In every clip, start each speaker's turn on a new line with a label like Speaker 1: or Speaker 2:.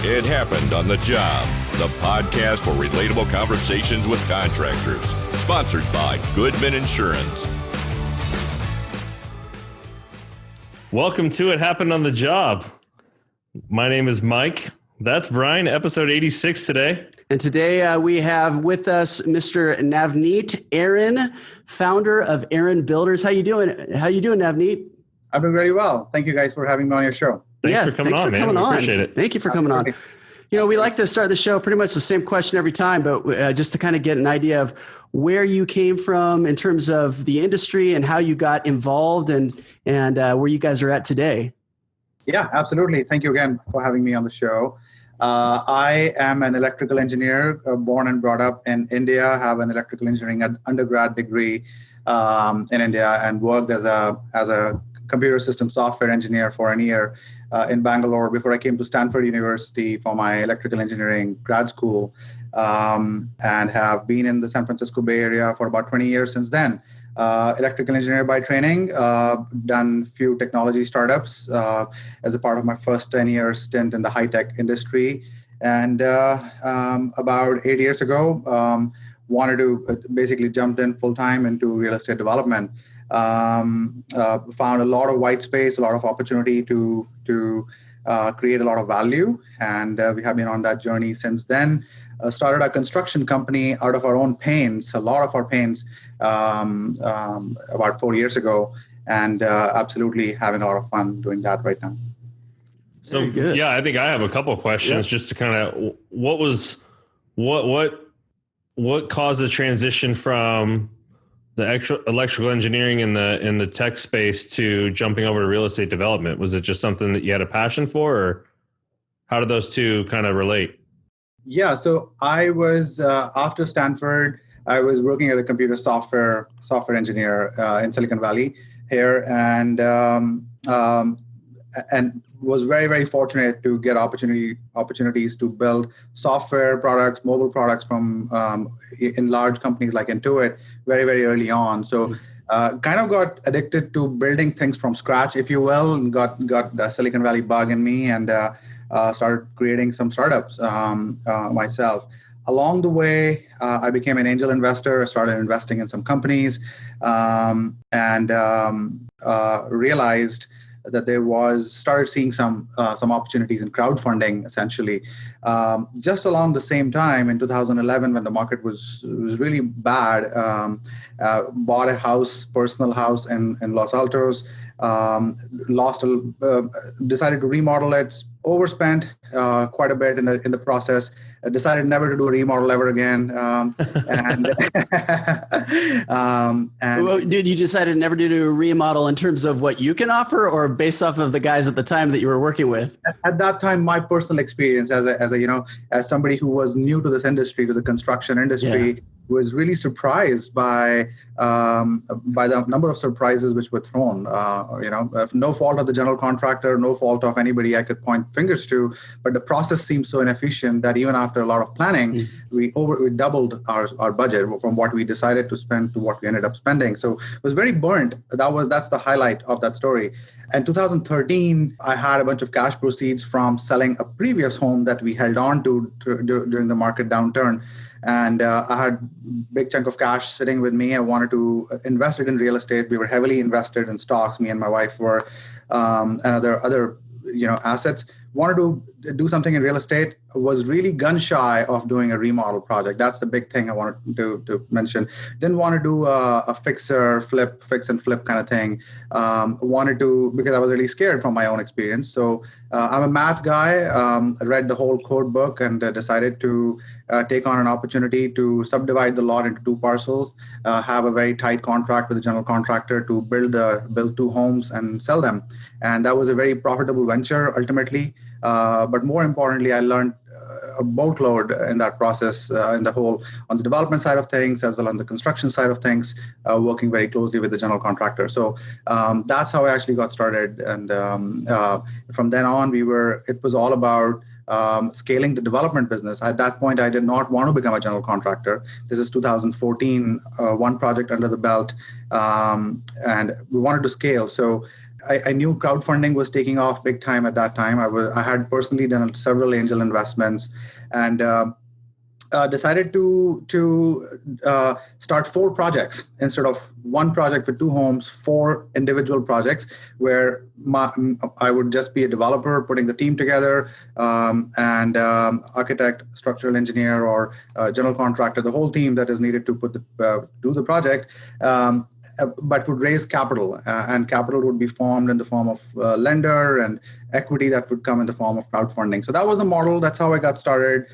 Speaker 1: It Happened on the Job, the podcast for relatable conversations with contractors. Sponsored by Goodman Insurance.
Speaker 2: Welcome to It Happened on the Job. My name is Mike. That's Brian, episode 86 today.
Speaker 3: And today we have with us Mr. Navneet Aron, founder of Aron Builders. How you doing, Navneet?
Speaker 4: I'm doing very well. Thank you guys for having me on your show.
Speaker 2: Thanks for coming on, man. We appreciate it.
Speaker 3: Thank you for coming on. You know, we like to start the show pretty much the same question every time, but just to kind of get an idea of where you came from in terms of the industry and how you got involved and where you guys are at today.
Speaker 4: Yeah, absolutely. Thank you again for having me on the show. I am an electrical engineer, born and brought up in India, have an electrical engineering undergrad degree in India, and worked as a computer system software engineer for a year in Bangalore before I came to Stanford University for my electrical engineering grad school, and have been in the San Francisco Bay Area for about 20 years since then. Electrical engineer by training, done few technology startups as a part of my first 10-year stint in the high-tech industry. And about 8 years ago, wanted to basically jumped in full-time into real estate development. Found a lot of white space, a lot of opportunity to create a lot of value. And we have been on that journey since then. Started a construction company out of our own pains, a lot of our pains, about 4 years ago, and absolutely having a lot of fun doing that right now.
Speaker 2: So yeah, I think I have a couple of questions just to kind of what caused the transition from the electrical engineering in the tech space to jumping over to real estate development? Was it just something that you had a passion for, or how did those two kind of relate?
Speaker 4: Yeah, so I was after Stanford, I was working as a computer software engineer in Silicon Valley here, and was very, very fortunate to get opportunities to build software products, mobile products from in large companies like Intuit very, very early on. So kind of got addicted to building things from scratch, if you will, and got the Silicon Valley bug in me, and started creating some startups myself. Along the way, I became an angel investor, started investing in some companies, and realized that started seeing some opportunities in crowdfunding, essentially. Just along the same time, in 2011, when the market was really bad, bought a personal house in Los Altos, decided to remodel it, overspent quite a bit in the process. Decided never to do a remodel ever again.
Speaker 3: Well, dude, you decided never to do a remodel in terms of what you can offer, or based off of the guys at the time that you were working with?
Speaker 4: At that time, my personal experience as somebody who was new to this industry, to the construction industry, was really surprised by the number of surprises which were thrown. No fault of the general contractor, no fault of anybody I could point fingers to, but the process seemed so inefficient that even after a lot of planning, we doubled our budget from what we decided to spend to what we ended up spending. So it was very burnt. That's the highlight of that story. In 2013, I had a bunch of cash proceeds from selling a previous home that we held on to during the market downturn. And I had a big chunk of cash sitting with me. I wanted to invest it in real estate. We were heavily invested in stocks. Me and my wife were, and other assets. Wanted to do something in real estate. Was really gun shy of doing a remodel project. That's the big thing I wanted to mention. Didn't want to do a fix and flip kind of thing. Wanted to, because I was really scared from my own experience. So I'm a math guy. I read the whole code book and decided to take on an opportunity to subdivide the lot into two parcels, have a very tight contract with the general contractor to build two homes and sell them. And that was a very profitable venture ultimately. But more importantly, I learned a boatload in that process, on the development side of things, as well as on the construction side of things, working very closely with the general contractor. So that's how I actually got started. And from then on, it was all about scaling the development business. At that point, I did not want to become a general contractor. This is 2014, one project under the belt, and we wanted to scale. So I knew crowdfunding was taking off big time at that time. I had personally done several angel investments, and decided to start 4 projects instead of one project with 2 homes, 4 individual projects where I would just be a developer putting the team together, and architect, structural engineer, or general contractor, the whole team that is needed to do the project, but would raise capital, and capital would be formed in the form of lender, and equity that would come in the form of crowdfunding. So that was the model. That's how I got started.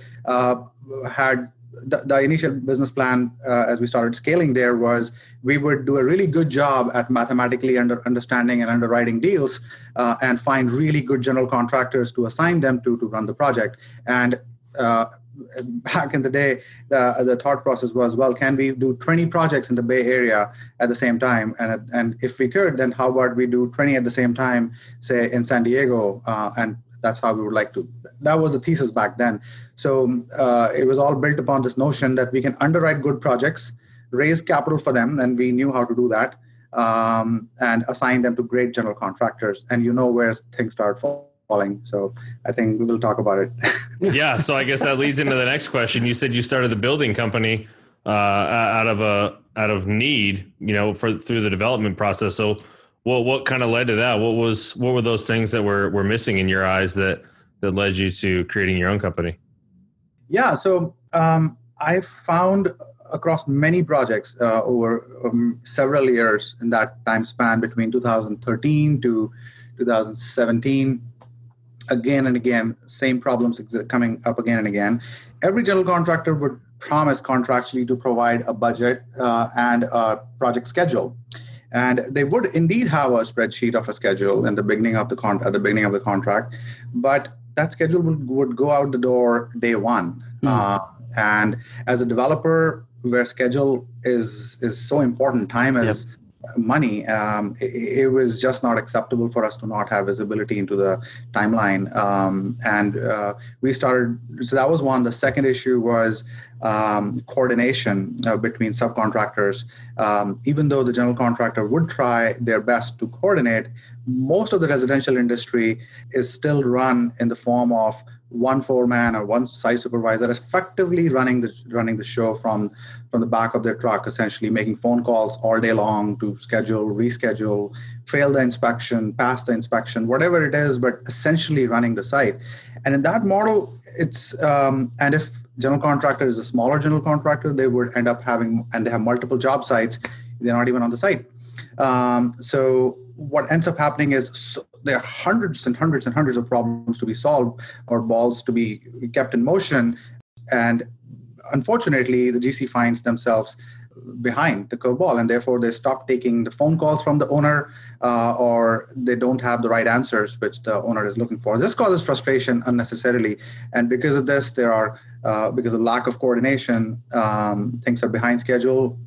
Speaker 4: Had the initial business plan as we started scaling there was we would do a really good job at mathematically understanding and underwriting deals, and find really good general contractors to assign them to run the project. And back in the day, the thought process was, well, can we do 20 projects in the Bay Area at the same time? And if we could, then how about we do 20 at the same time, say in San Diego? And that's how we would like to. That was the thesis back then. So it was all built upon this notion that we can underwrite good projects, raise capital for them, and we knew how to do that, and assign them to great general contractors. And you know where things start falling. So I think we will talk about it.
Speaker 2: Yeah. So I guess that leads into the next question. You said you started the building company out of need, through the development process. So what kind of led to that? What were those things that were missing in your eyes that led you to creating your own company?
Speaker 4: Yeah. So I found across many projects over several years in that time span between 2013 to 2017, again and again, same problems coming up again and again. Every general contractor would promise contractually to provide a budget and a project schedule. And they would indeed have a spreadsheet of a schedule in the beginning of the at the beginning of the contract, but that schedule would go out the door day one. And as a developer, where schedule is so important, time is money, it was just not acceptable for us to not have visibility into the timeline. And we started, so that was one. The second issue was coordination between subcontractors. Even though the general contractor would try their best to coordinate, most of the residential industry is still run in the form of one foreman or one site supervisor effectively running the show from the back of their truck, essentially making phone calls all day long to schedule, reschedule, fail the inspection, pass the inspection, whatever it is, but essentially running the site. And in that model, it's and if general contractor is a smaller general contractor, they would end up having, and they have multiple job sites, they're not even on the site. So what ends up happening is there are hundreds and hundreds and hundreds of problems to be solved or balls to be kept in motion. And unfortunately, the GC finds themselves behind the curveball, and therefore they stop taking the phone calls from the owner, or they don't have the right answers which the owner is looking for. This causes frustration unnecessarily. And because of this, because of lack of coordination, things are behind schedule,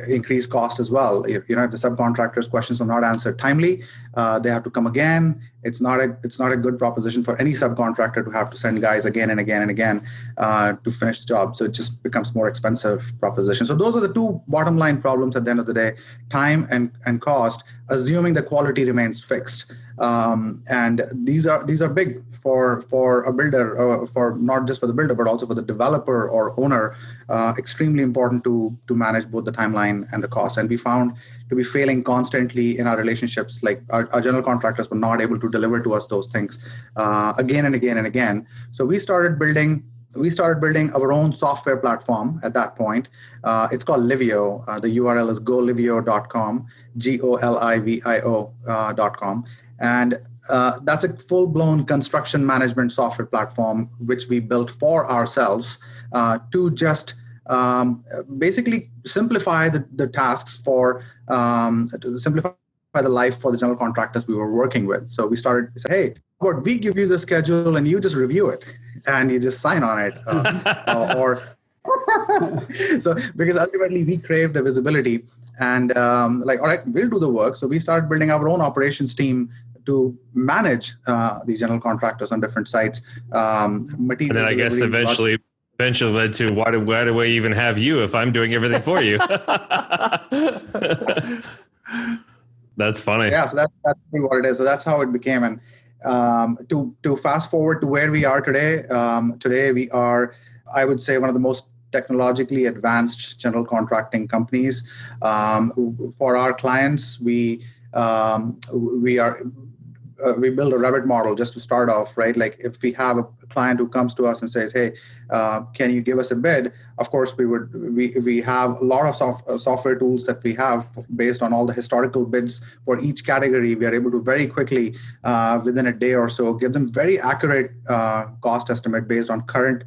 Speaker 4: increased cost as well. If the subcontractors' questions are not answered timely, they have to come again. It's not a good proposition for any subcontractor to have to send guys again and again and again to finish the job. So it just becomes more expensive proposition. So those are the two bottom line problems at the end of the day: time and cost, assuming the quality remains fixed. And these are big for a builder, for not just for the builder, but also for the developer or owner. Extremely important to manage both the timeline and the cost. And we found to be failing constantly in our relationships. Like our general contractors were not able to deliver to us those things again and again and again. So we started building our own software platform at that point. It's called Livio. The URL is golivio.com, golivio.com. And that's a full-blown construction management software platform, which we built for ourselves to just basically simplify the tasks to simplify the life for the general contractors we were working with. So we started to say, hey, what we give you the schedule and you just review it and you just sign on it. So because ultimately we crave the visibility and all right, we'll do the work. So we started building our own operations team to manage the general contractors on different sites. And
Speaker 2: then I guess eventually led to why do I even have you if I'm doing everything for you? That's funny.
Speaker 4: Yeah, so that's really what it is. So that's how it became. And to fast forward to where we are today, today we are, I would say, one of the most technologically advanced general contracting companies. For our clients, we build a Revit model just to start off, right? Like if we have a client who comes to us and says, "Hey, can you give us a bid?" Of course, we have a lot of software tools that we have based on all the historical bids for each category. We are able to very quickly, within a day or so, give them very accurate cost estimate based on current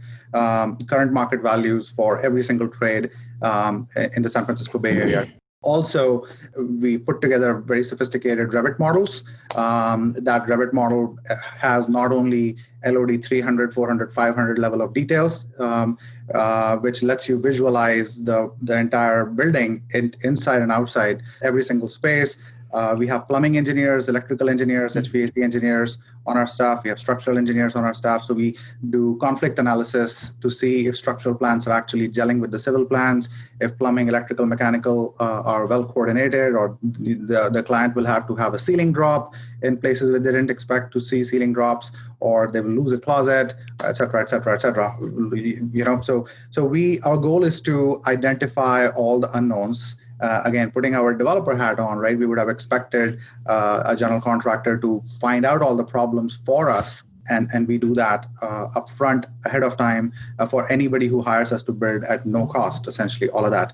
Speaker 4: market values for every single trade in the San Francisco Bay Area. Also, we put together very sophisticated Revit models. That Revit model has not only LOD 300, 400, 500 level of details, which lets you visualize the entire building inside and outside, every single space. We have plumbing engineers, electrical engineers, HVAC engineers on our staff. We have structural engineers on our staff. So we do conflict analysis to see if structural plans are actually gelling with the civil plans, if plumbing, electrical, mechanical are well coordinated, or the client will have to have a ceiling drop in places where they didn't expect to see ceiling drops, or they will lose a closet, et cetera, et cetera, et cetera. So our goal is to identify all the unknowns. Again, putting our developer hat on, right? We would have expected a general contractor to find out all the problems for us, and we do that upfront, ahead of time, for anybody who hires us to build at no cost, essentially, all of that,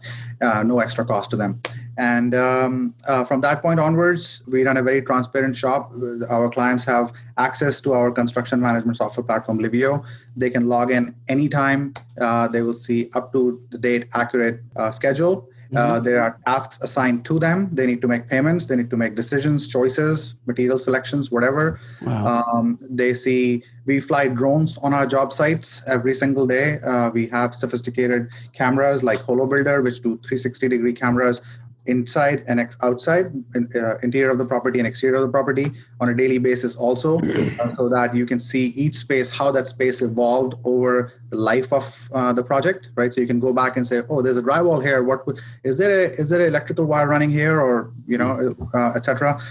Speaker 4: no extra cost to them. And from that point onwards, we run a very transparent shop. Our clients have access to our construction management software platform, Livio. They can log in anytime. They will see up to the date accurate schedule. There are tasks assigned to them. They need to make payments. They need to make decisions, choices, material selections, whatever.
Speaker 3: Wow.
Speaker 4: We fly drones on our job sites every single day. We have sophisticated cameras like HoloBuilder, which do 360-degree cameras inside and outside, interior of the property and exterior of the property on a daily basis also, so that you can see each space, how that space evolved over the life of the project, right? So you can go back and say, oh, there's a drywall here. Is there an electrical wire running here, or, et cetera.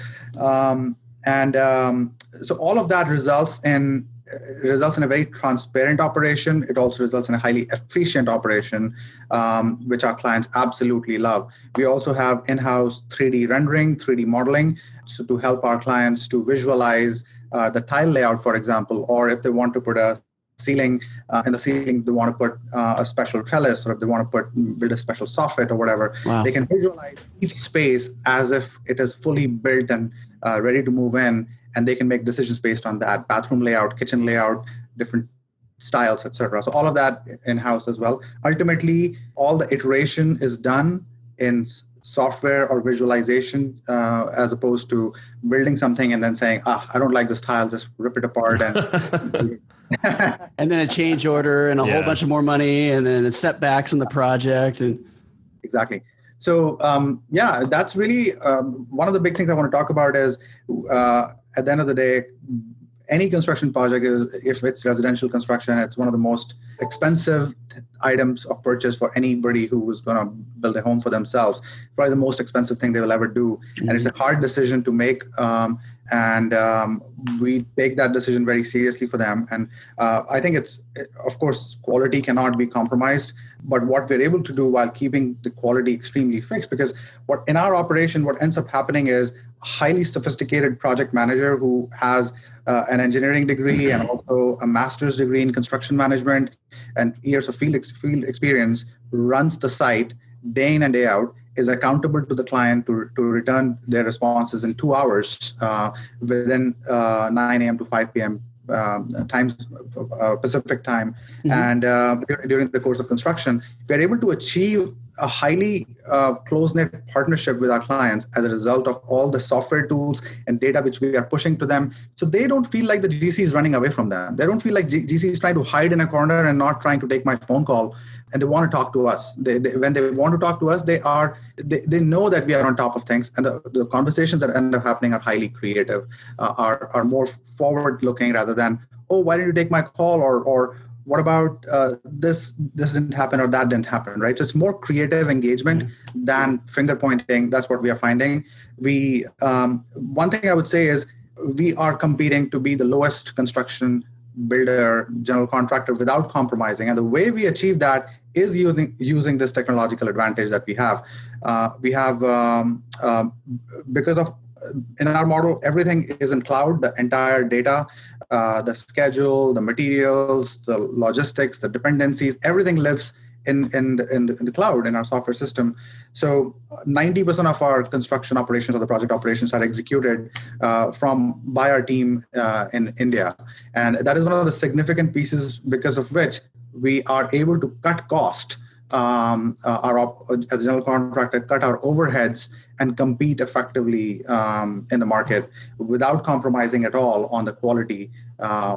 Speaker 4: So all of that results in a very transparent operation. It also results in a highly efficient operation, which our clients absolutely love. We also have in-house 3D rendering, 3D modeling, so to help our clients to visualize the tile layout, for example, or if they want to put a ceiling, in the ceiling they want to put a special trellis, or if they want to build a special soffit or whatever.
Speaker 3: Wow.
Speaker 4: They can visualize each space as if it is fully built and ready to move in, and they can make decisions based on that: bathroom layout, kitchen layout, different styles, etc. So all of that in-house as well. Ultimately, all the iteration is done in software or visualization, as opposed to building something and then saying, I don't like this tile, just rip it apart. And
Speaker 3: and then a change order and a whole bunch of more money, and then setbacks in the project. And
Speaker 4: exactly. So that's really one of the big things I want to talk about is, at the end of the day, any construction project if it's residential construction, it's one of the most expensive items of purchase for anybody who is going to build a home for themselves. Probably the most expensive thing they will ever do. And it's a hard decision to make. And we take that decision very seriously for them. And I think of course, quality cannot be compromised. But what we're able to do while keeping the quality extremely fixed, because in our operation, what ends up happening is a highly sophisticated project manager who has an engineering degree and also a master's degree in construction management and years of field experience runs the site day in and day out, is accountable to the client to return their responses in 2 hours within 9 a.m. to 5 p.m. Pacific time. And during the course of construction, we're able to achieve a highly close-knit partnership with our clients as a result of all the software tools and data which we are pushing to them. So they don't feel like the GC is running away from them. They don't feel like GC is trying to hide in a corner and not trying to take my phone call. And they want to talk to us. When they want to talk to us, they know that we are on top of things, and the conversations that end up happening are highly creative, are more forward-looking rather than, oh, why didn't you take my call, or what about this didn't happen or that didn't happen, right? So it's more creative engagement than finger pointing. That's what we are finding. One thing I would say is we are competing to be the lowest construction builder, general contractor without compromising. And the way we achieve that is using this technological advantage that we have. Because of in our model, everything is in cloud, the entire data, the schedule, the materials, the logistics, the dependencies, everything lives in the cloud, in our software system. So 90% of our construction operations or the project operations are executed by our team in India. And that is one of the significant pieces because of which we are able to cut cost as a general contractor, cut our overheads and compete effectively in the market without compromising at all on the quality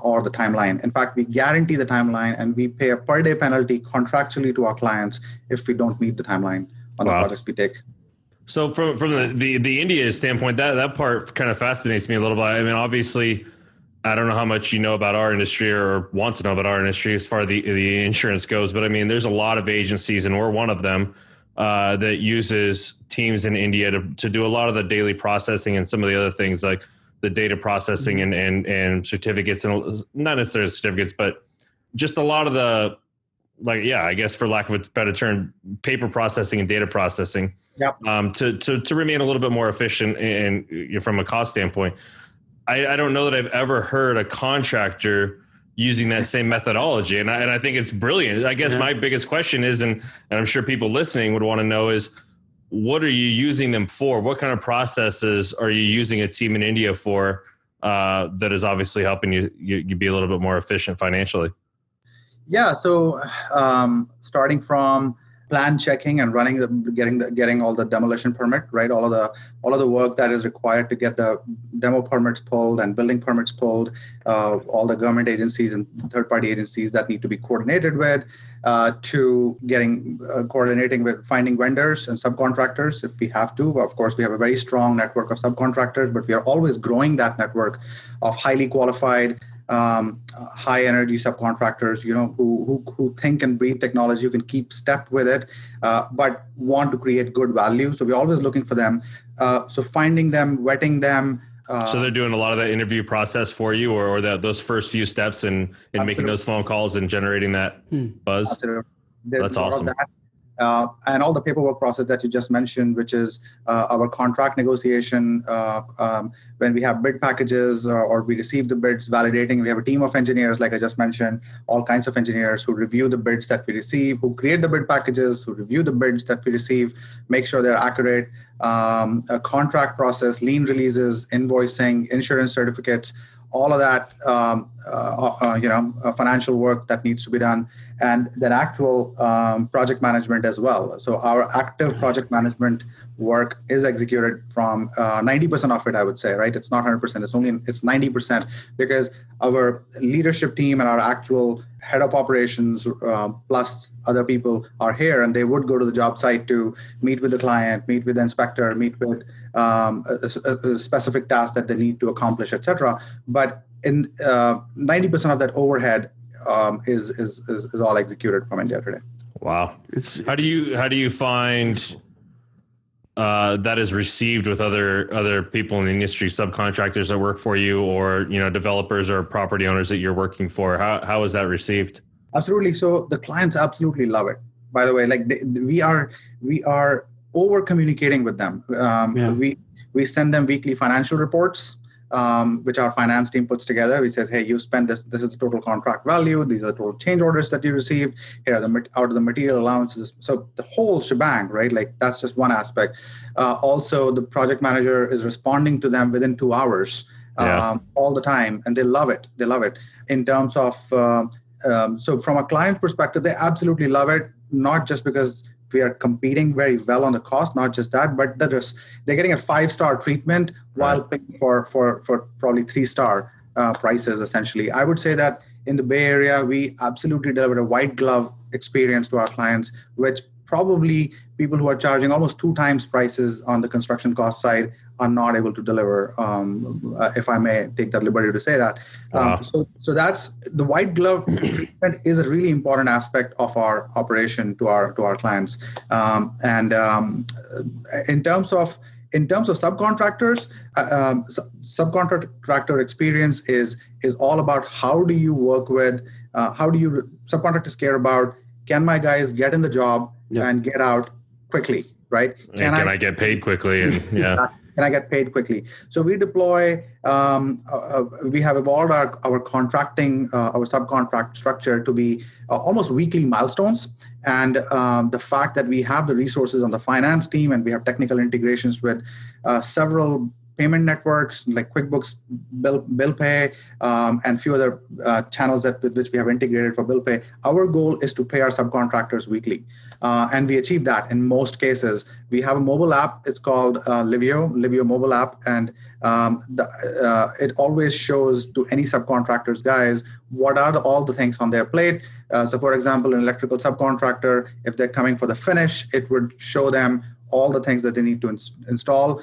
Speaker 4: or the timeline. In fact, we guarantee the timeline and we pay a per day penalty contractually to our clients if we don't meet the timeline on the projects we take.
Speaker 2: So from the India standpoint, that part kind of fascinates me a little bit. I mean, obviously, I don't know how much you know about our industry or want to know about our industry as far as the insurance goes, but I mean, there's a lot of agencies, and we're one of them, that uses teams in India to do a lot of the daily processing and some of the other things like the data processing and certificates, and not necessarily certificates, but just a lot of the, I guess for lack of a better term, paper processing and data processing.
Speaker 4: Yep.
Speaker 2: To remain a little bit more efficient and from a cost standpoint. I don't know that I've ever heard a contractor using that same methodology. And I think it's brilliant. I guess my biggest question is, and I'm sure people listening would want to know, is what are you using them for? What kind of processes are you using a team in India for that is obviously helping you be a little bit more efficient financially? Yeah.
Speaker 4: So starting from plan checking and getting all the demolition permit, right? All of the work that is required to get the demo permits pulled and building permits pulled, all the government agencies and third-party agencies that need to be coordinated with, to coordinating with finding vendors and subcontractors if we have to. Of course, we have a very strong network of subcontractors, but we are always growing that network of highly qualified, high energy subcontractors, who think and breathe technology, who can keep step with it, but want to create good value. So we're always looking for them. So finding them, vetting them.
Speaker 2: So they're doing a lot of that interview process for you, or those first few steps in making those phone calls and generating that buzz.
Speaker 4: Absolutely.
Speaker 2: That's awesome.
Speaker 4: And all the paperwork process that you just mentioned, which is our contract negotiation, when we have bid packages or we receive the bids, validating. We have a team of engineers, like I just mentioned, all kinds of engineers who review the bids that we receive, who create the bid packages, who review the bids that we receive, make sure they're accurate, a contract process, lien releases, invoicing, insurance certificates, all of that, financial work that needs to be done, and then actual project management as well. So our active project management work is executed from 90% of it, I would say, right? It's not 100%. It's 90% because our leadership team and our actual head of operations plus other people are here, and they would go to the job site to meet with the client, meet with the inspector, meet with a specific task that they need to accomplish, etc. But in 90% of that overhead is all executed from India today.
Speaker 2: Wow. How do you find that is received with other people in the industry, subcontractors that work for you, or developers or property owners that you're working for? How is that received?
Speaker 4: Absolutely. So the clients absolutely love it. By the way, we are over communicating with them. We send them weekly financial reports, which our finance team puts together. We says, hey, you spend this is the total contract value. These are the total change orders that you received. Here are out of the material allowances. So the whole shebang, right? That's just one aspect. Also, the project manager is responding to them within 2 hours all the time, and they love it. They love it. In terms of, so from a client perspective, they absolutely love it, not just because we are competing very well on the cost, not just that, but they're getting a 5-star treatment while paying for probably 3-star prices, essentially. I would say that in the Bay Area, we absolutely deliver a white glove experience to our clients, which probably people who are charging almost 2 times prices on the construction cost side are not able to deliver, if I may take that liberty to say that. So that's the white glove treatment is a really important aspect of our operation to our clients. In terms of subcontractors, subcontractor experience is all about how do you work with, subcontractors care about, can my guys get in the job and get out quickly, right?
Speaker 2: Can I get paid quickly? And
Speaker 4: can I get paid quickly? So we deploy, we have evolved our contracting, our subcontract structure to be almost weekly milestones. And the fact that we have the resources on the finance team and we have technical integrations with several payment networks like QuickBooks, bill pay, and a few other channels with which we have integrated for bill pay. Our goal is to pay our subcontractors weekly. And we achieve that in most cases. We have a mobile app. It's called Livio mobile app. And it always shows to any subcontractors, guys, what are all the things on their plate. So for example, an electrical subcontractor, if they're coming for the finish, it would show them all the things that they need to install,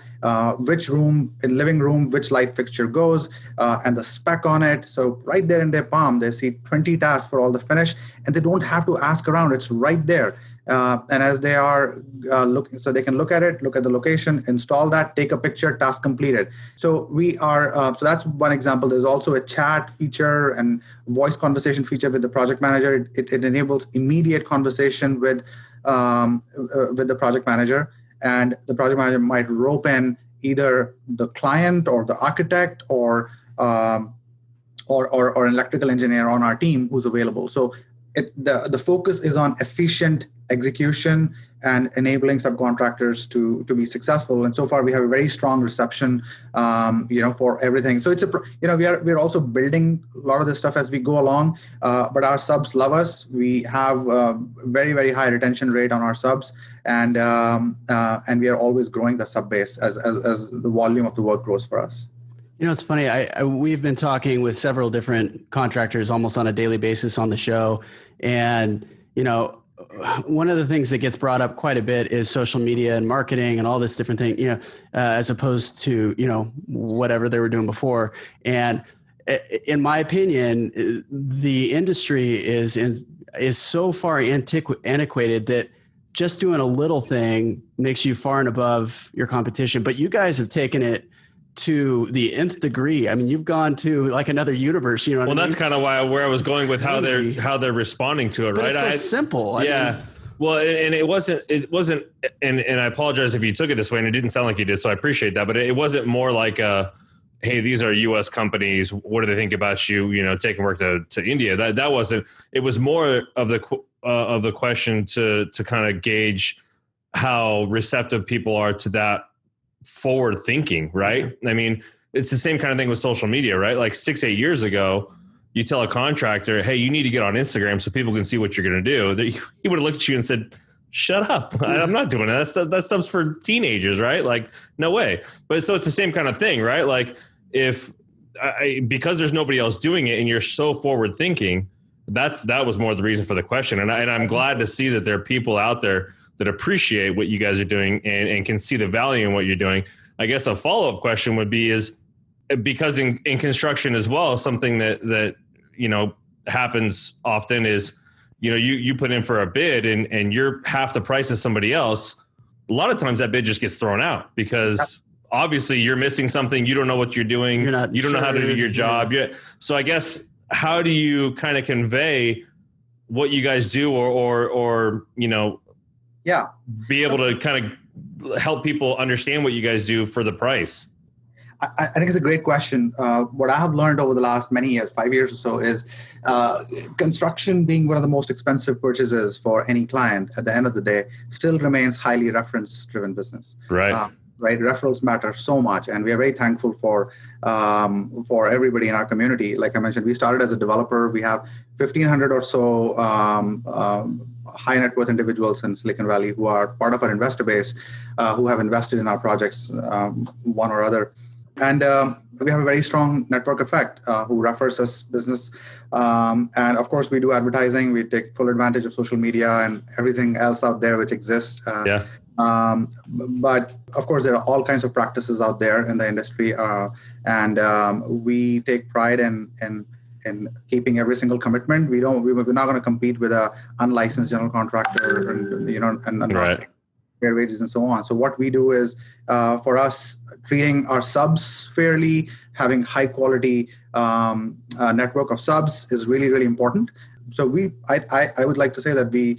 Speaker 4: which room, in living room, which light fixture goes, and the spec on it. So right there in their palm, they see 20 tasks for all the finish, and they don't have to ask around. It's right there. And as they are looking, so they can look at it, look at the location, install that, take a picture, task completed. So we are, so that's one example. There's also a chat feature and voice conversation feature with the project manager. It enables immediate conversation with the project manager, and the project manager might rope in either the client or the architect or an electrical engineer on our team who's available. So the focus is on efficient execution and enabling subcontractors to be successful. And so far, we have a very strong reception, for everything. So it's we're also building a lot of this stuff as we go along. But our subs love us. We have a very, very high retention rate on our subs, and we are always growing the sub base as the volume of the work grows for us.
Speaker 3: It's funny. We've been talking with several different contractors almost on a daily basis on the show, and one of the things that gets brought up quite a bit is social media and marketing and all this different thing, as opposed to, whatever they were doing before. And in my opinion, the industry is so far antiquated that just doing a little thing makes you far and above your competition. But you guys have taken it to the nth degree. I mean, you've gone to like another universe. Well,
Speaker 2: that's kind of where I was going with how they're responding to it,
Speaker 3: but
Speaker 2: right?
Speaker 3: It's so simple.
Speaker 2: Well, and it wasn't, and I apologize if you took it this way, and it didn't sound like you did, so I appreciate that. But it wasn't more like hey, these are U.S. companies. What do they think about you? Taking work to India. That wasn't. It was more of the question to kind of gauge how receptive people are to that forward thinking, right? I mean, it's the same kind of thing with social media, right? Like 6-8 years ago, you tell a contractor, hey, you need to get on Instagram so people can see what you're going to do. He would have looked at you and said, shut up. I'm not doing that. That stuff's for teenagers, right? Like, no way. But so it's the same kind of thing, right? Like because there's nobody else doing it and you're so forward thinking, that was more the reason for the question. And I'm glad to see that there are people out there that appreciate what you guys are doing and can see the value in what you're doing. I guess a follow-up question would be is, because in construction as well, something that happens often is, you put in for a bid and you're half the price of somebody else. A lot of times that bid just gets thrown out because obviously you're missing something. You don't know what you're doing. You don't know how to do your job yet. So I guess, how do you kind of convey what you guys do or be able to kind of help people understand what you guys do for the price?
Speaker 4: I think it's a great question. What I have learned over the last many years, 5 years or so, is construction being one of the most expensive purchases for any client at the end of the day still remains highly reference-driven business.
Speaker 2: Right.
Speaker 4: Right. Referrals matter so much. And we are very thankful for everybody in our community. Like I mentioned, we started as a developer. We have 1,500 or so high net worth individuals in Silicon Valley who are part of our investor base, who have invested in our projects, one or other. And we have a very strong network effect who refers us business. And of course, we do advertising. We take full advantage of social media and everything else out there which exists. But of course, there are all kinds of practices out there in the industry, and we take pride in keeping every single commitment. We're not going to compete with a unlicensed general contractor, and
Speaker 2: Right.
Speaker 4: fair wages and so on. So what we do is, for us, treating our subs fairly, having high quality network of subs is really, really important. So I would like to say that we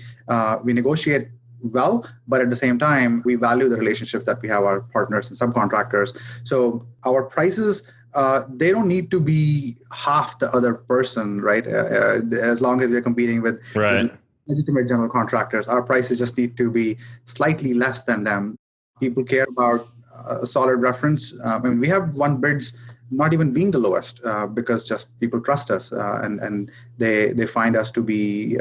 Speaker 4: negotiate well, but at the same time, we value the relationships that we have our partners and subcontractors. So our prices, they don't need to be half the other person, right? As long as we're competing with legitimate general contractors, our prices just need to be slightly less than them. People care about a solid reference. We have won bids not even being the lowest, because just people trust us, and they find us to be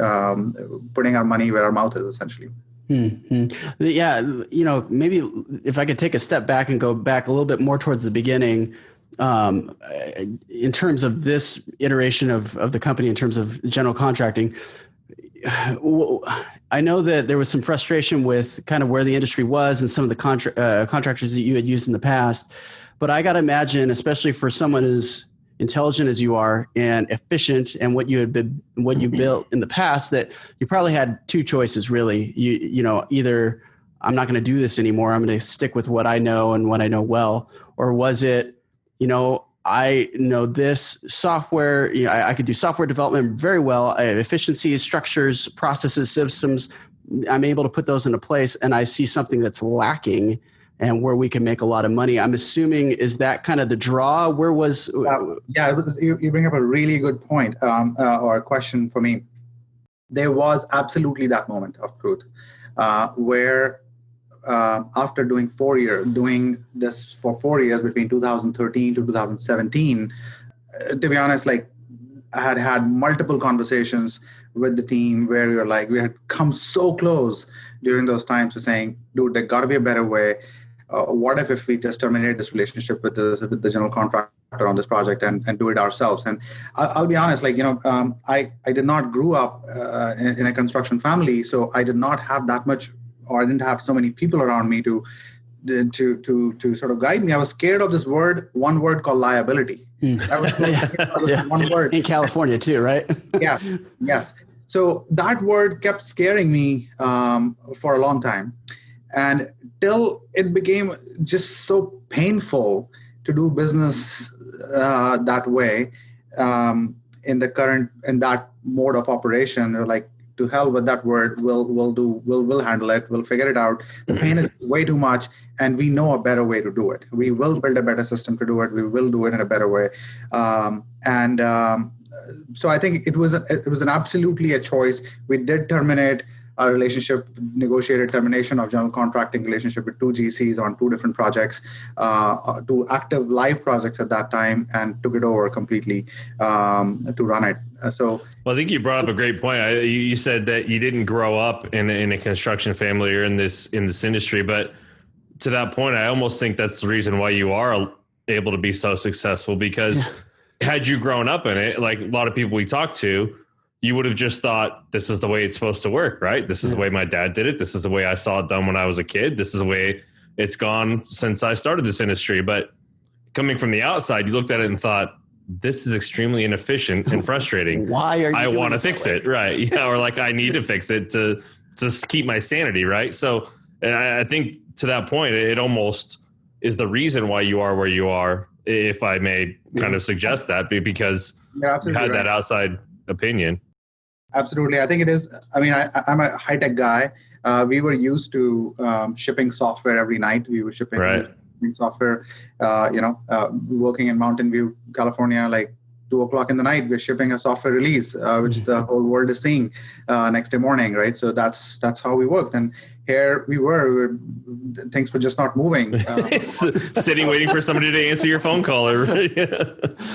Speaker 4: putting our money where our mouth is, essentially.
Speaker 3: Mm-hmm. Yeah, maybe if I could take a step back and go back a little bit more towards the beginning, in terms of this iteration of the company, in terms of general contracting, I know that there was some frustration with kind of where the industry was and some of the contractors that you had used in the past. But I got to imagine, especially for someone as intelligent as you are and efficient and what you built in the past, that you probably had two choices, really. Either I'm not going to do this anymore, I'm going to stick with what I know and what I know well, or was it, I know this software, I could do software development very well. I have efficiencies, structures, processes, systems. I'm able to put those into place, and I see something that's lacking and where we can make a lot of money. I'm assuming, is that kind of the draw? Where was?
Speaker 4: You bring up a really good point, or a question for me. There was absolutely that moment of truth, where after doing this for 4 years between 2013 to 2017, to be honest, I had multiple conversations with the team where we had come so close during those times to saying, dude, there got to be a better way. What if we just terminate this relationship with the general contractor on this project and do it ourselves? And I'll be honest, I did not grow up in a construction family, so I did not have that much, or I didn't have so many people around me to sort of guide me. I was scared of this one word called liability. I was one word.
Speaker 3: In California too, right?
Speaker 4: Yeah. Yes. So that word kept scaring me for a long time, and till it became just so painful to do business that way in that mode of operation. Or to hell with that word. We'll handle it. We'll figure it out. The pain is way too much, and we know a better way to do it. We will build a better system to do it. We will do it in a better way. So I think it was an absolutely a choice. We did terminate our relationship, negotiated termination of general contracting relationship with 2 GCs on 2 different projects, 2 active live projects at that time, and took it over completely to run it.
Speaker 2: Well, I think you brought up a great point. You said that you didn't grow up in a construction family or in this industry, but to that point, I almost think that's the reason why you are able to be so successful, because had you grown up in it, like a lot of people we talk to, you would have just thought this is the way it's supposed to work, right? This is the way my dad did it. This is the way I saw it done when I was a kid. This is the way it's gone since I started this industry. But coming from the outside, you looked at it and thought, this is extremely inefficient and frustrating.
Speaker 3: Why are you
Speaker 2: I want to fix it, right? Yeah, or I need to fix it to keep my sanity, right? So I think to that point, it almost is the reason why you are where you are, if I may kind of suggest that, because you had that outside opinion.
Speaker 4: Absolutely. I think it is. I mean, I'm a high-tech guy. We were used to shipping software every night. We were shipping software, working in Mountain View, California, 2:00 in the night, we're shipping a software release, which the whole world is seeing next day morning, right? So that's how we worked. And here things were just not moving.
Speaker 2: Sitting, waiting for somebody to answer your phone call. I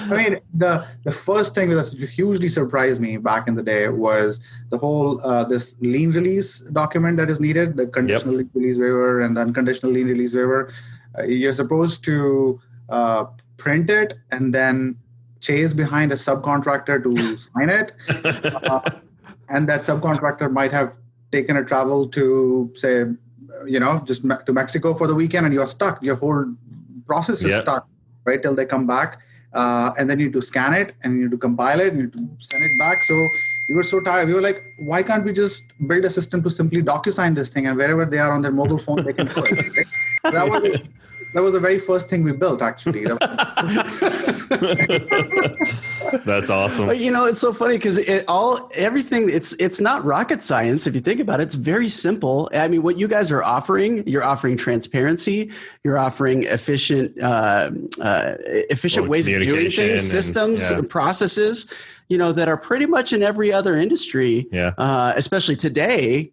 Speaker 4: mean, the first thing that hugely surprised me back in the day was the whole this lien release document that is needed, the conditional lien release waiver and the unconditional lien release waiver. You're supposed to print it and then chase behind a subcontractor to sign it. And that subcontractor might have taken a travel to, say, to Mexico for the weekend, and you're stuck. Your whole process is stuck, right, till they come back. And then you need to scan it, and you need to compile it, and you need to send it back. So we were so tired. We were like, why can't we just build a system to simply DocuSign this thing, and wherever they are on their mobile phone, they can do it. Right? That was the very first thing we built, actually.
Speaker 2: That's awesome.
Speaker 3: It's so funny because everything it's not rocket science if you think about it. It's very simple. I mean, what you guys are offering, you're offering transparency, you're offering efficient ways of doing things, systems, processes, that are pretty much in every other industry, especially today.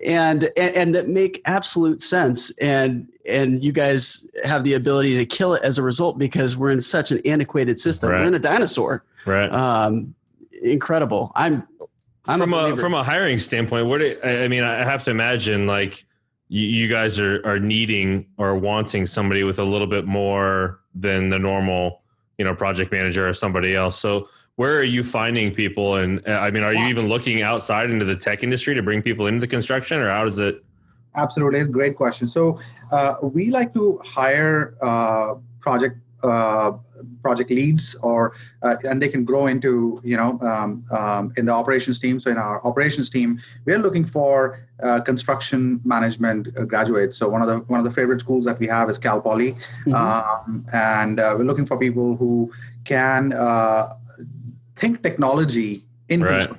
Speaker 3: and that make absolute sense, and you guys have the ability to kill it as a result because we're in such an antiquated system. We're in a dinosaur.
Speaker 2: Right.
Speaker 3: Incredible. I'm
Speaker 2: from a hiring standpoint. I have to imagine like you guys are needing or wanting somebody with a little bit more than the normal, project manager or somebody else. So where are you finding people? And are you even looking outside into the tech industry to bring people into the construction, or how does it?
Speaker 4: Absolutely. It's a great question. So we like to hire project leads, and they can grow into, in the operations team. So in our operations team, we are looking for construction management graduates. So one of the favorite schools that we have is Cal Poly. And we're looking for people who can think technology in construction,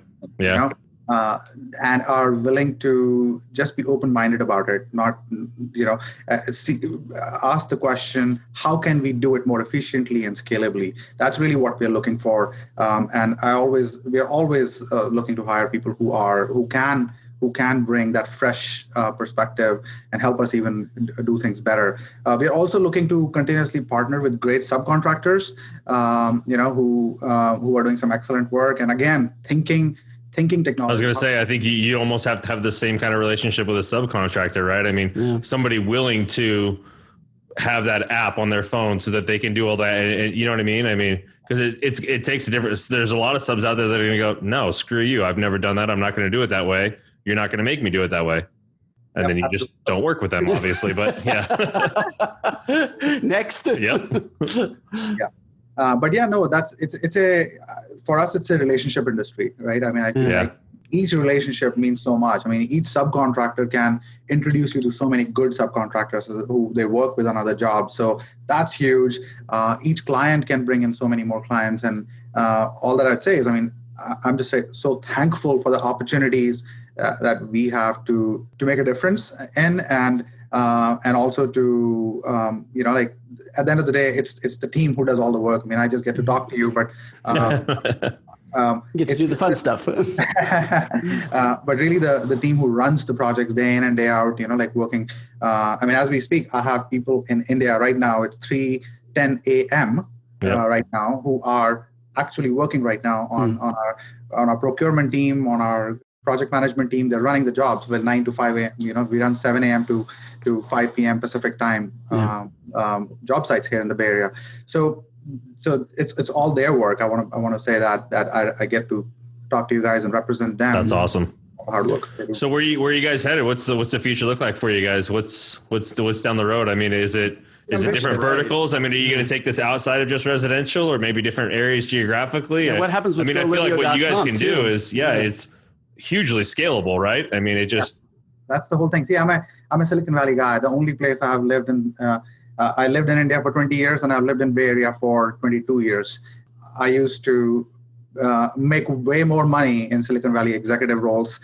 Speaker 4: and are willing to just be open-minded about it, not, ask the question, how can we do it more efficiently and scalably? That's really what we're looking for. And we are always looking to hire people who can bring that fresh perspective and help us even do things better. We are also looking to continuously partner with great subcontractors, who are doing some excellent work. And again, thinking technology.
Speaker 2: I was going to say, I think you almost have to have the same kind of relationship with a subcontractor, right? I mean, somebody willing to have that app on their phone so that they can do all that. And you know what I mean? I mean, because it takes a difference. There's a lot of subs out there that are going to go, no, screw you. I've never done that. I'm not going to do it that way. You're not going to make me do it that way. And then you just don't work with them, obviously. But
Speaker 3: Next.
Speaker 4: For us, it's a relationship industry, right? I mean, I feel like each relationship means so much. I mean, each subcontractor can introduce you to so many good subcontractors who they work with on other jobs. So that's huge. Each client can bring in so many more clients. And all that I'd say is, I'm just so thankful for the opportunities that we have to make a difference in, and also to at the end of the day, it's the team who does all the work. I mean, I just get to talk to you, but
Speaker 3: get to do the fun stuff.
Speaker 4: But really, the team who runs the projects day in and day out, working. As we speak, I have people in India right now. It's 3:10 a.m. Right now, who are actually working right now on our procurement team, on our project management team. They're running the jobs with 9 to 5 a.m. We run 7 a.m. to 5 p.m. Pacific time job sites here in the Bay Area. So it's all their work. I want to say that I get to talk to you guys and represent them.
Speaker 2: That's awesome.
Speaker 4: Hard work.
Speaker 2: So where are you guys headed? What's the future look like for you guys? What's down the road? I mean, is it different verticals? I mean, are you going to take this outside of just residential, or maybe different areas geographically?
Speaker 3: Yeah, what happens with
Speaker 2: I feel like what you guys can do is it's hugely scalable, right? I mean, it just
Speaker 4: that's the whole thing. See, I'm a Silicon Valley guy. The only place I have lived in, I lived in India for 20 years, and I've lived in Bay Area for 22 years. I used to make way more money in Silicon Valley executive roles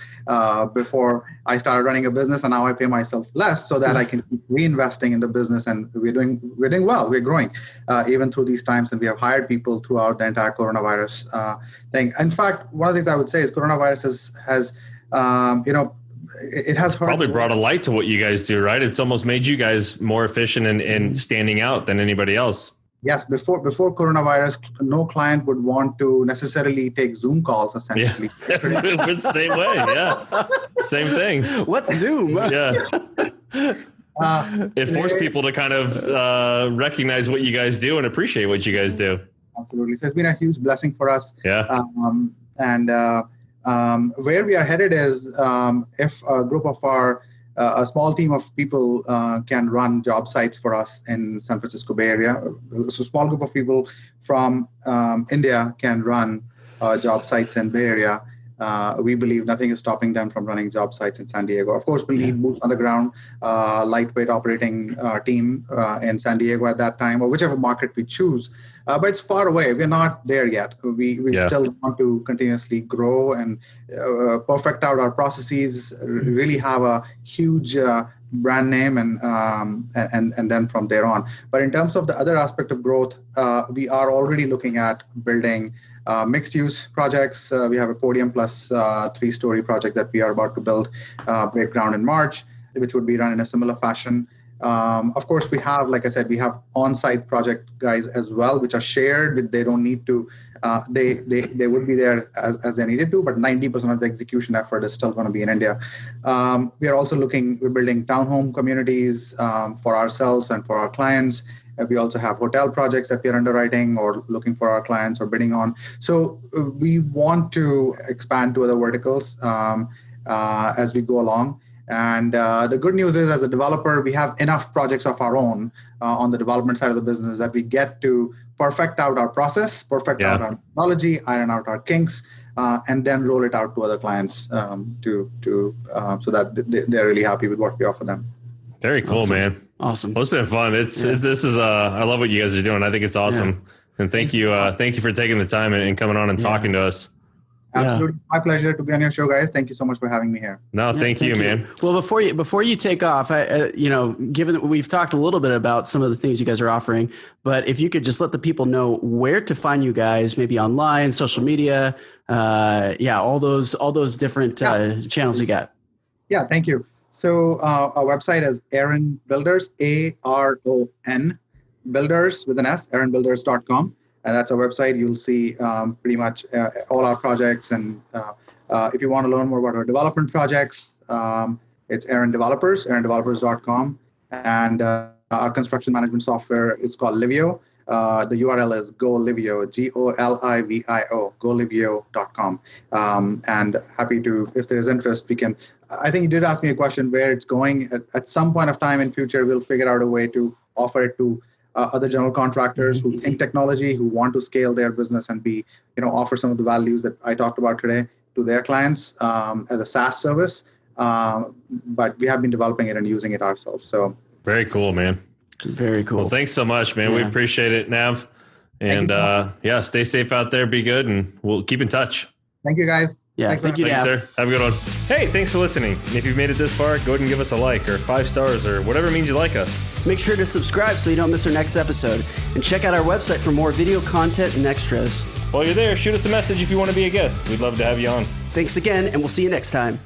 Speaker 4: before I started running a business, and now I pay myself less so that I can keep reinvesting in the business. And we're doing well. We're growing even through these times, and we have hired people throughout the entire coronavirus thing. In fact, one of the things I would say is coronavirus has it has
Speaker 2: probably brought a light to what you guys do, right? It's almost made you guys more efficient and standing out than anybody else.
Speaker 4: Yes, before coronavirus, no client would want to necessarily take Zoom calls, essentially.
Speaker 2: Yeah. It was the same way, yeah. Same thing.
Speaker 3: What's Zoom?
Speaker 2: Yeah. It forced people to kind of recognize what you guys do and appreciate what you guys do.
Speaker 4: Absolutely. So it's been a huge blessing for us.
Speaker 2: Yeah.
Speaker 4: Where we are headed is if a group of our a small team of people can run job sites for us in San Francisco Bay Area. So a small group of people from India can run job sites in Bay Area. We believe nothing is stopping them from running job sites in San Diego. Of course, we'll need boots on the ground, lightweight operating team in San Diego at that time, or whichever market we choose. But it's far away. We're not there yet. We still want to continuously grow and perfect out our processes, really have a huge brand name, and then from there on. But in terms of the other aspect of growth, we are already looking at building mixed-use projects. We have a podium plus 3-story project that we are about to build, break ground in March, which would be run in a similar fashion. Of course, we have, like I said, we have on-site project guys as well, which are shared. They don't need to. They would be there as they needed to, but 90% of the execution effort is still going to be in India. We are also we're building townhome communities for ourselves and for our clients. We also have hotel projects that we are underwriting or looking for our clients or bidding on. So we want to expand to other verticals as we go along. And the good news is, as a developer, we have enough projects of our own on the development side of the business that we get to perfect out our process, perfect out our technology, iron out our kinks, and then roll it out to other clients so that they're really happy with what we offer them.
Speaker 2: Very cool, man.
Speaker 3: Awesome.
Speaker 2: Well, it's been fun. I love what you guys are doing. I think it's awesome. Yeah. And thank you for taking the time and coming on and talking to us.
Speaker 4: Absolutely. My pleasure to be on your show, guys. Thank you so much for having me here.
Speaker 2: No, thank you, man.
Speaker 3: Well, before you take off, given that we've talked a little bit about some of the things you guys are offering, but if you could just let the people know where to find you guys, maybe online, social media, all those different channels you got.
Speaker 4: Yeah, thank you. So our website is Aron Builders, ARON Builders with an S, aronbuilders.com. And that's our website. You'll see pretty much all our projects. And if you want to learn more about our development projects, it's Aron Developers, arondevelopers.com. And our construction management software is called Livio. The URL is GoLivio, GOLIVIO, golivio.com. And happy to, if there's interest, we can. I think you did ask me a question where it's going. At some point of time in future, we'll figure out a way to offer it to other general contractors who think technology, who want to scale their business and offer some of the values that I talked about today to their clients as a SaaS service. But we have been developing it and using it ourselves. So very
Speaker 2: cool, man.
Speaker 3: Very cool.
Speaker 2: Well, thanks so much, man. Yeah. We appreciate it, Nav. And stay safe out there. Be good, and we'll keep in touch.
Speaker 4: Thank you, guys.
Speaker 3: Yeah, thank you,
Speaker 2: Thanks, sir. Have a good one. Hey, thanks for listening. And if you've made it this far, go ahead and give us a like or 5 stars or whatever means you like us.
Speaker 3: Make sure to subscribe so you don't miss our next episode. And check out our website for more video content and extras.
Speaker 2: While you're there, shoot us a message if you want to be a guest. We'd love to have you on.
Speaker 3: Thanks again, and we'll see you next time.